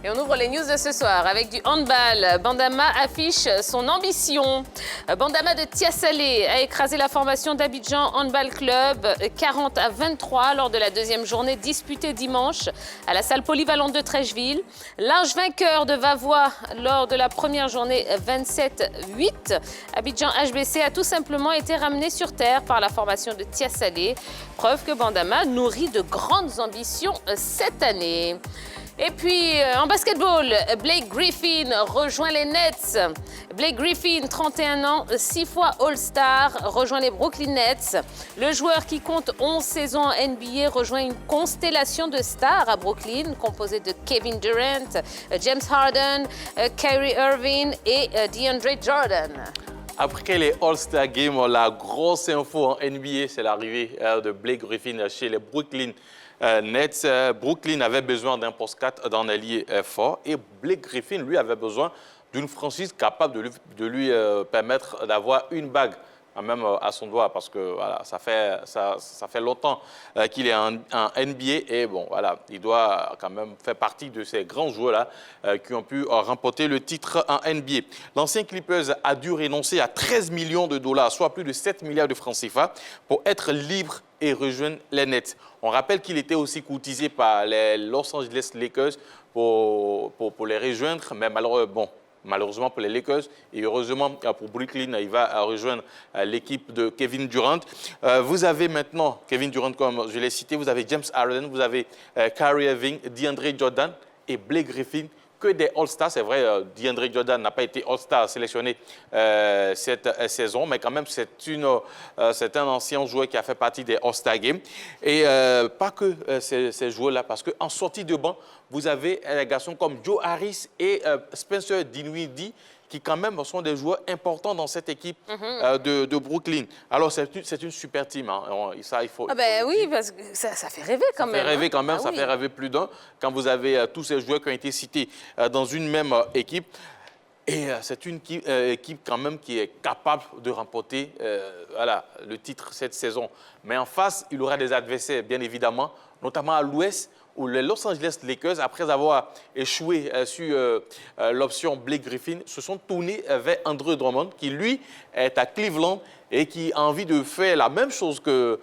Et on ouvre les news de ce soir avec du handball. Bandama affiche son ambition. Bandama de Tiasalé a écrasé la formation d'Abidjan Handball Club 40-23 lors de la deuxième journée disputée dimanche à la salle polyvalente de Trècheville. Large vainqueur de Vavois lors de la première journée 27-8. Abidjan HBC a tout simplement été ramené sur terre par la formation de Tiasalé. Preuve que Bandama nourrit de grandes ambitions cette année. Et puis, en basketball, Blake Griffin rejoint les Nets. Blake Griffin, 31 ans, 6 fois All-Star, rejoint les Brooklyn Nets. Le joueur qui compte 11 saisons en NBA rejoint une constellation de stars à Brooklyn, composée de Kevin Durant, James Harden, Kyrie Irving et DeAndre Jordan. Après les All-Star Games, la grosse info en NBA, c'est l'arrivée de Blake Griffin chez les Brooklyn Nets. Brooklyn avait besoin d'un poste 4 d'un allié fort et Blake Griffin, lui, avait besoin d'une franchise capable de lui permettre d'avoir une bague même à son doigt, parce que voilà, ça fait longtemps qu'il est en NBA et bon, voilà, il doit quand même faire partie de ces grands joueurs-là qui ont pu remporter le titre en NBA. L'ancien Clippers a dû renoncer à 13 millions de dollars, soit plus de 7 milliards de francs CFA, pour être libre et rejoindre les Nets. On rappelle qu'il était aussi courtisé par les Los Angeles Lakers pour les rejoindre, mais malheureusement pour les Lakers et heureusement pour Brooklyn, il va rejoindre l'équipe de Kevin Durant. Vous avez maintenant Kevin Durant, comme je l'ai cité, vous avez James Harden, vous avez Kyrie Irving, DeAndre Jordan et Blake Griffin, que des All-Stars. C'est vrai, DeAndre Jordan n'a pas été All-Star sélectionné cette saison, mais quand même, c'est un ancien joueur qui a fait partie des All-Star Games. Et pas que ces joueurs-là, parce qu'en sortie de banc, vous avez des garçons comme Joe Harris et Spencer Dinwiddie, qui quand même sont des joueurs importants dans cette équipe de Brooklyn. Alors, c'est une super team. Hein. Ça, il faut, oui, parce que ça fait rêver quand même. Ça fait rêver quand même, Ah, ça oui. fait rêver plus d'un quand vous avez tous ces joueurs qui ont été cités dans une même équipe. Et c'est une équipe quand même qui est capable de remporter le titre cette saison. Mais en face, il aura des adversaires, bien évidemment, notamment à l'Ouest, où les Los Angeles Lakers, après avoir échoué sur l'option Blake Griffin, se sont tournés vers Andre Drummond, qui, lui, est à Cleveland et qui a envie de faire la même chose que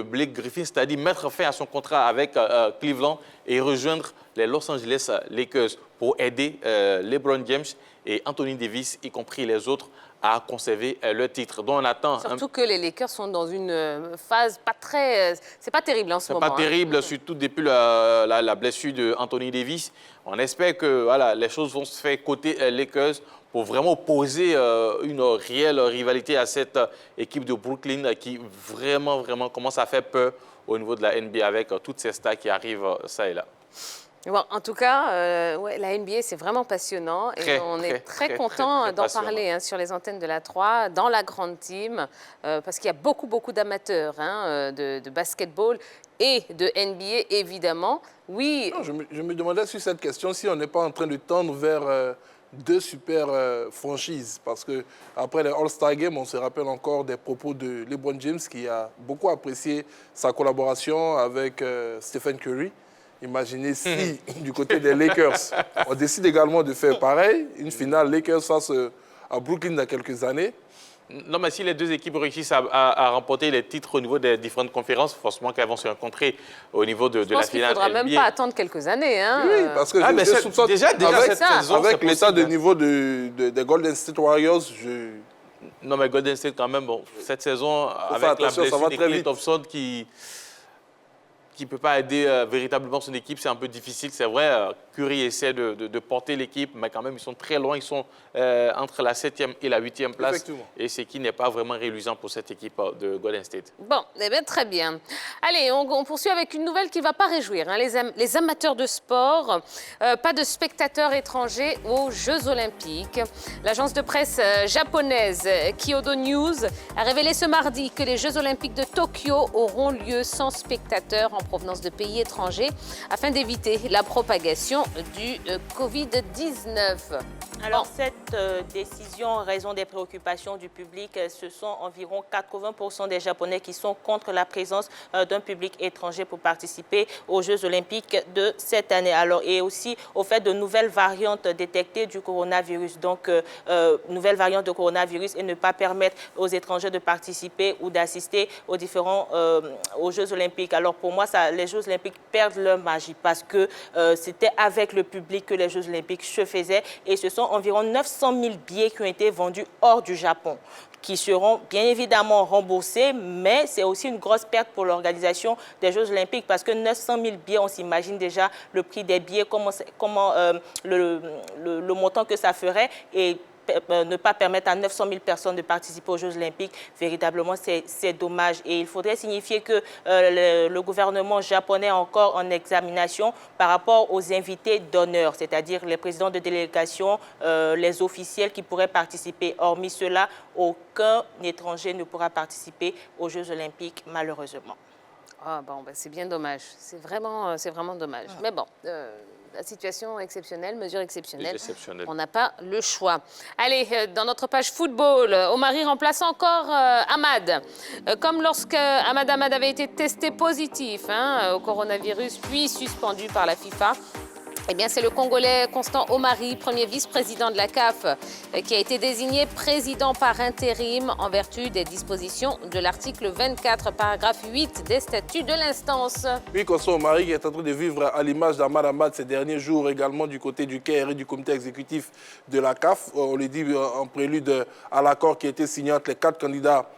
Blake Griffin, c'est-à-dire mettre fin à son contrat avec Cleveland et rejoindre les Los Angeles Lakers pour aider LeBron James et Anthony Davis, y compris les autres, à conserver leur titre. Donc on attend. Surtout que les Lakers sont dans une phase pas très... c'est pas terrible en ce moment. C'est pas terrible, surtout depuis la blessure d'Anthony Davis. On espère que les choses vont se faire côté Lakers pour vraiment poser une réelle rivalité à cette équipe de Brooklyn qui vraiment commence à faire peur au niveau de la NBA avec toutes ces stars qui arrivent ça et là. Bon, en tout cas, la NBA, c'est vraiment passionnant et on est très content d'en parler sur les antennes de la 3, dans la grande team, parce qu'il y a beaucoup d'amateurs de basketball et de NBA, évidemment. Oui. Non, je me demandais sur cette question si on n'est pas en train de tendre vers deux super franchises, parce que après les All-Star Games, on se rappelle encore des propos de LeBron James qui a beaucoup apprécié sa collaboration avec Stephen Curry. Imaginez si, du côté des Lakers, on décide également de faire pareil, une finale Lakers face à Brooklyn dans quelques années. Non, mais si les deux équipes réussissent à remporter les titres au niveau des différentes conférences, forcément qu'elles vont se rencontrer au niveau de la finale. Je pense qu'il ne faudra même pas attendre quelques années. Hein. Oui, parce que déjà avec, cette saison, avec l'état de niveau des Golden State Warriors, Non, mais Golden State, quand même, cette saison, avec la blessure de Klay Thompson qui ne peut pas aider véritablement son équipe, c'est un peu difficile. C'est vrai, Curry essaie de porter l'équipe, mais quand même, ils sont très loin. Ils sont entre la 7e et la 8e place. Et ce qui n'est pas vraiment réluisant pour cette équipe de Golden State. Bon, eh bien, très bien. Allez, on poursuit avec une nouvelle qui ne va pas réjouir les amateurs de sport. Pas de spectateurs étrangers aux Jeux Olympiques. L'agence de presse japonaise Kyodo News a révélé ce mardi que les Jeux Olympiques de Tokyo auront lieu sans spectateurs en provenance de pays étrangers afin d'éviter la propagation du Covid-19. Alors, cette décision, en raison des préoccupations du public, ce sont environ 80% des Japonais qui sont contre la présence d'un public étranger pour participer aux Jeux olympiques de cette année. Alors, et aussi au fait de nouvelles variantes détectées du coronavirus. Donc, nouvelles variantes de coronavirus et ne pas permettre aux étrangers de participer ou d'assister aux différents aux Jeux olympiques. Alors, pour moi, les Jeux olympiques perdent leur magie parce que c'était avec le public que les Jeux olympiques se faisaient et ce sont environ 900 000 billets qui ont été vendus hors du Japon, qui seront bien évidemment remboursés, mais c'est aussi une grosse perte pour l'organisation des Jeux olympiques parce que 900 000 billets, on s'imagine déjà le prix des billets, le montant que ça ferait et ne pas permettre à 900 000 personnes de participer aux Jeux olympiques, véritablement, c'est dommage. Et il faudrait signifier que le gouvernement japonais est encore en examination par rapport aux invités d'honneur, c'est-à-dire les présidents de délégation, les officiels qui pourraient participer. Hormis cela, aucun étranger ne pourra participer aux Jeux olympiques, malheureusement. Ah bon, c'est bien dommage. C'est vraiment dommage. Mais bon, la situation exceptionnelle, mesure exceptionnelle. On n'a pas le choix. Allez, dans notre page football, Omari remplace encore Ahmad. Comme lorsque Ahmad avait été testé positif au coronavirus, puis suspendu par la FIFA. Eh bien, c'est le Congolais Constant Omari, premier vice-président de la CAF, qui a été désigné président par intérim en vertu des dispositions de l'article 24, paragraphe 8 des statuts de l'instance. Oui, Constant Omari qui est en train de vivre à l'image d'Ahmad Ahmad ces derniers jours, également du côté du KR et du comité exécutif de la CAF. On le dit en prélude à l'accord qui a été signé entre les 4 candidats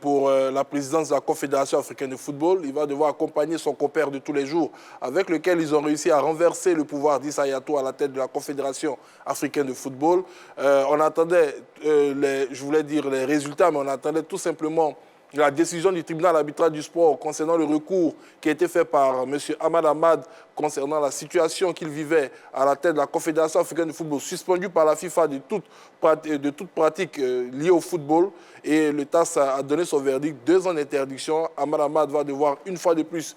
pour la présidence de la Confédération africaine de football. Il va devoir accompagner son compère de tous les jours avec lequel ils ont réussi à renverser le pouvoir d'Issa Hayatou à la tête de la Confédération africaine de football. On attendait, je voulais dire les résultats, mais on attendait tout simplement la décision du tribunal arbitral du sport concernant le recours qui a été fait par M. Ahmad Ahmad concernant la situation qu'il vivait à la tête de la Confédération africaine de football, suspendu par la FIFA de toute pratique liée au football. Et le TAS a donné son verdict, 2 ans d'interdiction. Ahmad Ahmad va devoir une fois de plus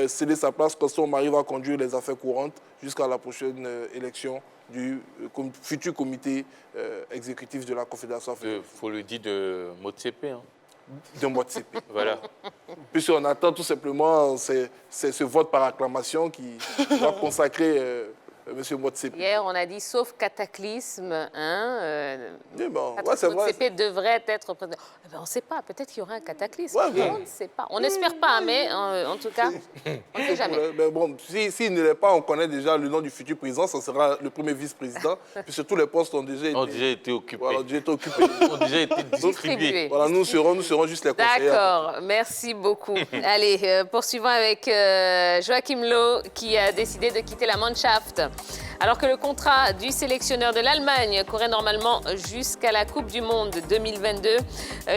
céder sa place quand son mari va conduire les affaires courantes jusqu'à la prochaine élection du futur comité exécutif de la Confédération africaine. Il faut le dire de Motsepe, hein. De Motsepe. Voilà. Puisqu'on attend tout simplement ce vote par acclamation qui va consacrer M. Motsepe. Hier, on a dit sauf cataclysme. Bon, Motsepe devrait être président. On ne sait pas, peut-être qu'il y aura un cataclysme. On ne sait pas. On n'espère pas, mais en tout cas, on ne sait jamais. Mais bon, s'il ne l'est pas, on connaît déjà le nom du futur président. Ça sera le premier vice-président. Puisque tous les postes ont déjà été occupés. Voilà, ont déjà été distribués. Voilà, nous serons juste les conseillers. D'accord, merci beaucoup. Allez, poursuivons avec Joachim Löw qui a décidé de quitter la Mannschaft. Alors que le contrat du sélectionneur de l'Allemagne courait normalement jusqu'à la Coupe du Monde 2022,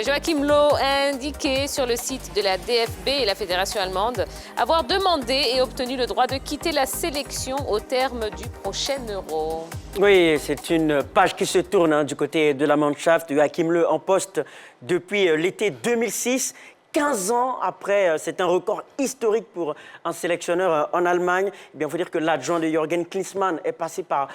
Joachim Löw a indiqué sur le site de la DFB et la Fédération allemande avoir demandé et obtenu le droit de quitter la sélection au terme du prochain Euro. Oui, c'est une page qui se tourne du côté de la Mannschaft. Joachim Löw en poste depuis l'été 2006. 15 ans après, c'est un record historique pour un sélectionneur en Allemagne. Eh bien, il faut dire que l'adjoint de Jürgen Klinsmann est passé par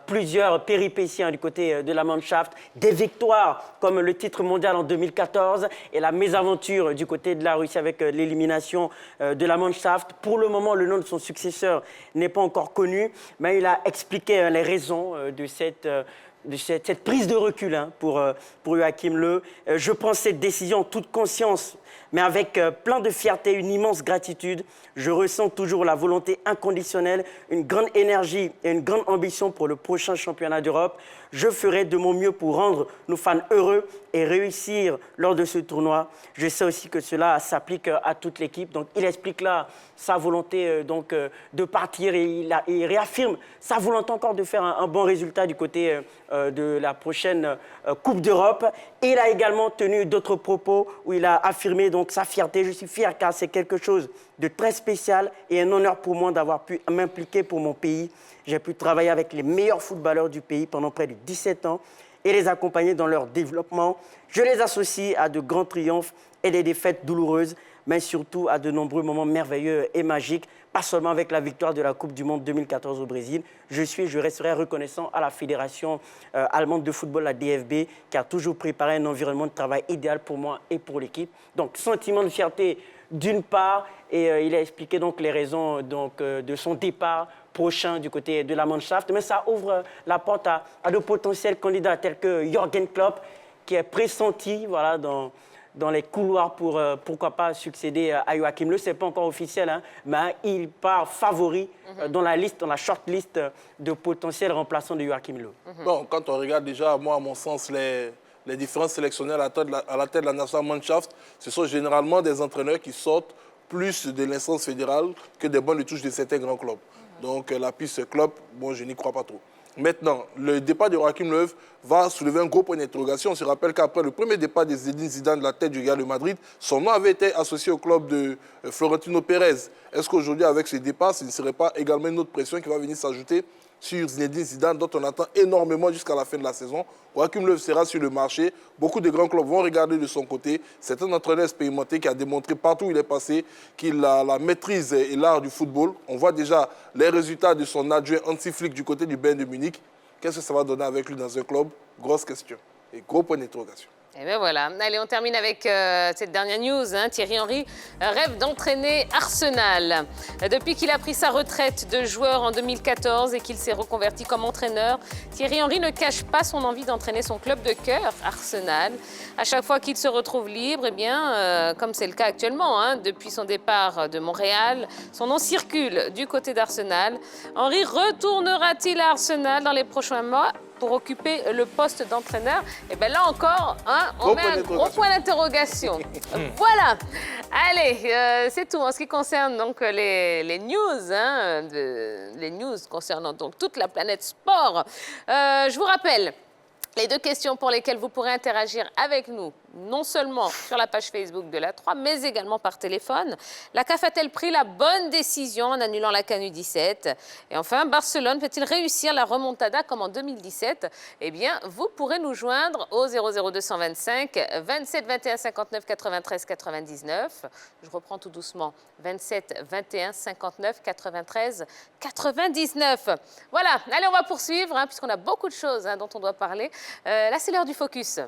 plusieurs péripéties du côté de la Mannschaft. Des victoires comme le titre mondial en 2014 et la mésaventure du côté de la Russie avec l'élimination de la Mannschaft. Pour le moment, le nom de son successeur n'est pas encore connu, mais il a expliqué les raisons de cette prise de recul pour Joachim Löw. Je prends cette décision en toute conscience, mais avec plein de fierté, une immense gratitude. Je ressens toujours la volonté inconditionnelle, une grande énergie et une grande ambition pour le prochain championnat d'Europe. Je ferai de mon mieux pour rendre nos fans heureux et réussir lors de ce tournoi. Je sais aussi que cela s'applique à toute l'équipe. Donc, il explique là sa volonté de partir et il réaffirme sa volonté encore de faire un bon résultat du côté de la prochaine Coupe d'Europe. Et il a également tenu d'autres propos où il a affirmé donc sa fierté. Je suis fier car c'est quelque chose de très spécial et un honneur pour moi d'avoir pu m'impliquer pour mon pays. J'ai pu travailler avec les meilleurs footballeurs du pays pendant près de 17 ans et les accompagner dans leur développement. Je les associe à de grands triomphes et des défaites douloureuses. mais surtout à de nombreux moments merveilleux et magiques, pas seulement avec la victoire de la Coupe du Monde 2014 au Brésil. Je resterai reconnaissant à la Fédération allemande de football, la DFB, qui a toujours préparé un environnement de travail idéal pour moi et pour l'équipe. Donc, sentiment de fierté d'une part, et il a expliqué donc les raisons de son départ prochain du côté de la Mannschaft. Mais ça ouvre la porte à de potentiels candidats tels que Jürgen Klopp, qui est pressenti voilà, dans les couloirs pour, pourquoi pas, succéder à Joachim Löw. Ce n'est pas encore officiel, hein, mais il part favori dans la liste, dans la shortlist de potentiels remplaçants de Joachim Löw. Bon, quand on regarde déjà, moi, à mon sens, les différents sélectionneurs à la tête de la Nationalmannschaft, ce sont généralement des entraîneurs qui sortent plus de l'instance fédérale que des bonnes touches de certains grands clubs. Donc la piste Klopp, bon, je n'y crois pas trop. Maintenant, le départ de Joachim Löw va soulever un gros point d'interrogation. On se rappelle qu'après le premier départ de Zinedine Zidane de la tête du Real de Madrid, son nom avait été associé au club de Florentino Pérez. Est-ce qu'aujourd'hui, avec ce départ, ce ne serait pas également une autre pression qui va venir s'ajouter sur Zinedine Zidane, dont on attend énormément jusqu'à la fin de la saison? Joachim Löw sera sur le marché. Beaucoup de grands clubs vont regarder de son côté. C'est un entraîneur expérimenté qui a démontré partout où il est passé qu'il a la maîtrise et l'art du football. On voit déjà les résultats de son adjoint Hansi Flick du côté du Bayern de Munich. Qu'est-ce que ça va donner avec lui dans un club? Grosse question et gros point d'interrogation. Et bien voilà. Allez, on termine avec cette dernière news. Hein. Thierry Henry rêve d'entraîner Arsenal. Depuis qu'il a pris sa retraite de joueur en 2014 et qu'il s'est reconverti comme entraîneur, Thierry Henry ne cache pas son envie d'entraîner son club de cœur, Arsenal. À chaque fois qu'il se retrouve libre, eh bien, comme c'est le cas actuellement, hein, depuis son départ de Montréal, son nom circule du côté d'Arsenal. Henry retournera-t-il à Arsenal dans les prochains mois pour occuper le poste d'entraîneur? Et bien là encore, hein, on met un gros point d'interrogation. Voilà. Allez, c'est tout en ce qui concerne donc les news, hein, les news concernant donc toute la planète sport. Je vous rappelle les deux questions pour lesquelles vous pourrez interagir avec nous, non seulement sur la page Facebook de la 3, mais également par téléphone. La CAF a-t-elle pris la bonne décision en annulant la CAN U17? Et enfin, Barcelone peut-il réussir la remontada comme en 2017? Eh bien, vous pourrez nous joindre au 00225 27 21 59 93 99. Je reprends tout doucement. 27 21 59 93 99. Voilà, allez, on va poursuivre, hein, puisqu'on a beaucoup de choses dont on doit parler. Là, c'est l'heure du focus.